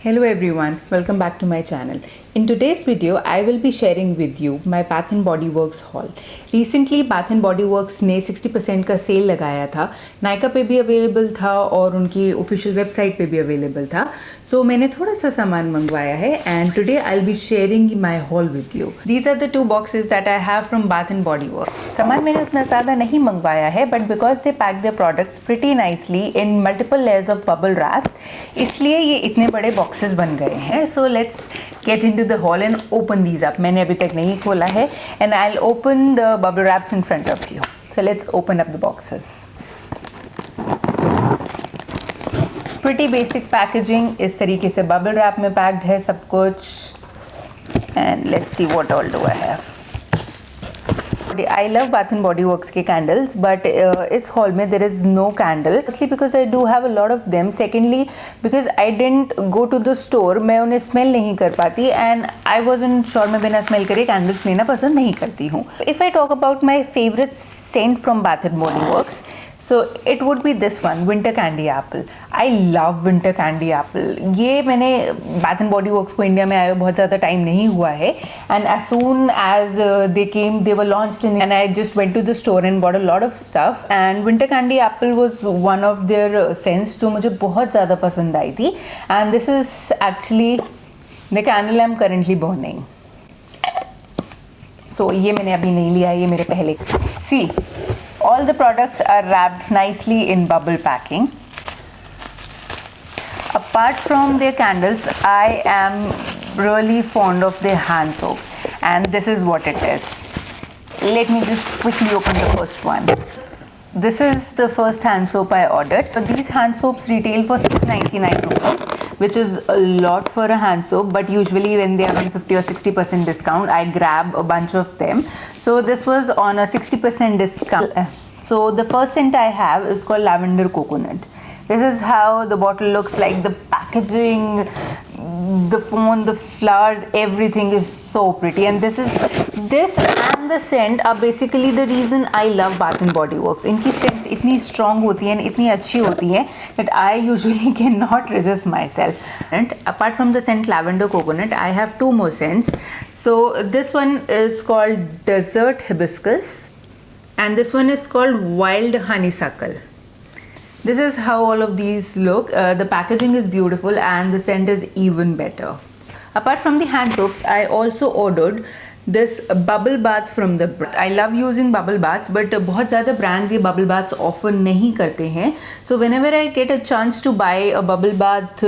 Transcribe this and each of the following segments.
Hello everyone, welcome back to my channel. In today's video, I will be sharing with you my Bath and Body Works haul. Recently Bath and Body Works ने 60% का cell लगाया था. नायका पे भी available था और उनकी official website पे भी अवेलेबल था. So मैंने थोड़ा सा सामान मंगवाया है and today I'll be sharing my haul with you. These are the two boxes that I have from Bath and Body Works. सामान मैंने उतना ज़्यादा नहीं मंगवाया है but because they pack their products pretty nicely in multiple layers of bubble wrap, इसलिए ये इतने बड़े boxes बन गए हैं. So let's get into the haul and open these up. मैंने अभी तक नहीं खोला है and I'll open the bubble wraps in front of you. So let's open up the boxes. Pretty basic packaging. इस तरीके से bubble wrap में packed है सब कुछ. And let's see what all do I have. I love Bath and Body Works के candles, but इस haul में there is no candle. Firstly because I do have a lot of them. Secondly because I didn't go to the store. मैं उन्हें smell नहीं कर पाती and I wasn't sure मैं बिना smell करे candles लेना पसंद नहीं करती हूँ. If I talk about my favorite scent from Bath and Body Works, so it would be this one, Winter Candy Apple. I love Winter Candy Apple. ये मैंने Bath and Body Works को India में आए बहुत ज़्यादा time नहीं हुआ है and as soon as they came, they were launched in and I just went to the store and bought a lot of stuff and Winter Candy Apple was one of their scents जो मुझे बहुत ज़्यादा पसंद आई थी and this is actually the candle I'm currently burning. So ये मैंने अभी नहीं लिया, ये मेरे पहले. See. All the products are wrapped nicely in bubble packing. Apart from their candles, I am really fond of their hand soaps and this is what it is. Let me just quickly open the first one. This is the first hand soap I ordered. So these hand soaps retail for 699 rupees, which is a lot for a hand soap, but usually when they are on 50 or 60% discount, I grab a bunch of them. So this was on a 60% discount. So the first scent I have is called Lavender Coconut. This is how the bottle looks like. The packaging, the phone, the flowers, everything is so pretty. And this and the scent are basically the reason I love Bath and Body Works. इनकी scents इतनी strong होती हैं, इतनी अच्छी होती हैं that I usually cannot resist myself. And apart from the scent Lavender Coconut, I have two more scents. So this one is called Desert Hibiscus and this one is called Wild Honeysuckle. This is how all of these look. The packaging is beautiful and the scent is even better. Apart from the hand soaps, I also ordered this bubble bath from the brand. I love using bubble baths, but बहुत ज़्यादा brands ये bubble baths offer नहीं करते हैं. So whenever I get a chance to buy a bubble bath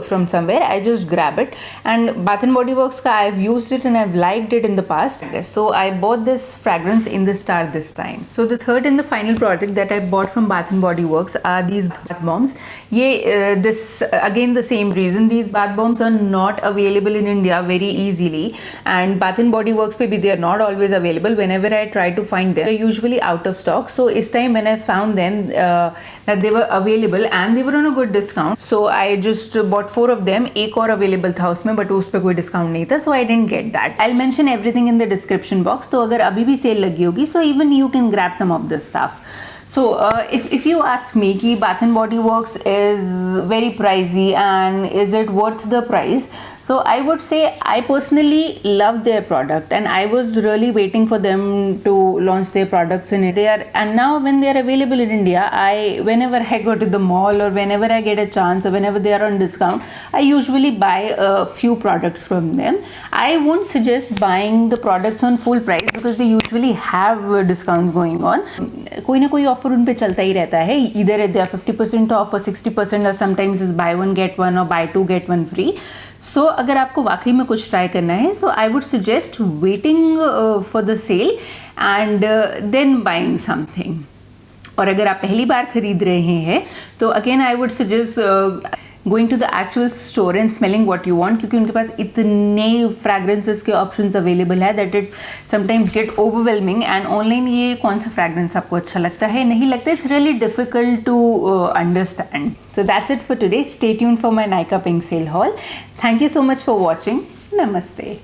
from somewhere, I just grab it. And Bath and Body Works का I've used it and I've liked it in the past. So I bought this fragrance in the star this time. So the third and the final product that I bought from Bath and Body Works are these bath bombs. ये this again the same reason. These bath bombs are not available in India very easily, and Bath and Body Works पे भी they are not always available. Whenever I try to find them, they're usually out of stock. So इस time when I found them that they were available and they were on a good discount, so I just bought 4 of them. एक और available था उसमें, but उस पे कोई discount नहीं था, so I didn't get that. I'll mention everything in the description box. तो अगर अभी भी sale लगी होगी, so even you can grab some of this stuff. So if you ask me कि Bath and Body Works is very pricey and is it worth the price, so I would say I personally love their product and I was really waiting for them to launch their products in it. And now when they are available in India, whenever I go to the mall or whenever I get a chance or whenever they are on discount, I usually buy a few products from them. I won't suggest buying the products on full price because they usually have discounts going on. कोई ना कोई offer उन पे चलता ही रहता है. Either they are 50% off or 60% or sometimes is buy one get one or buy two get one free. So अगर आपको वाकई में कुछ ट्राई करना है, so I would suggest waiting for the sale and then buying something. और अगर आप पहली बार खरीद रहे हैं तो again I would suggest going to the actual store and smelling what you want, क्योंकि उनके पास इतने fragrances के options available है that it sometimes get overwhelming. And online ये कौन सा fragrance आपको अच्छा लगता है नहीं लगता, it's really difficult to understand. So that's it for today. Stay tuned for my Nykaa Pink Sale haul. Thank you so much for watching. Namaste.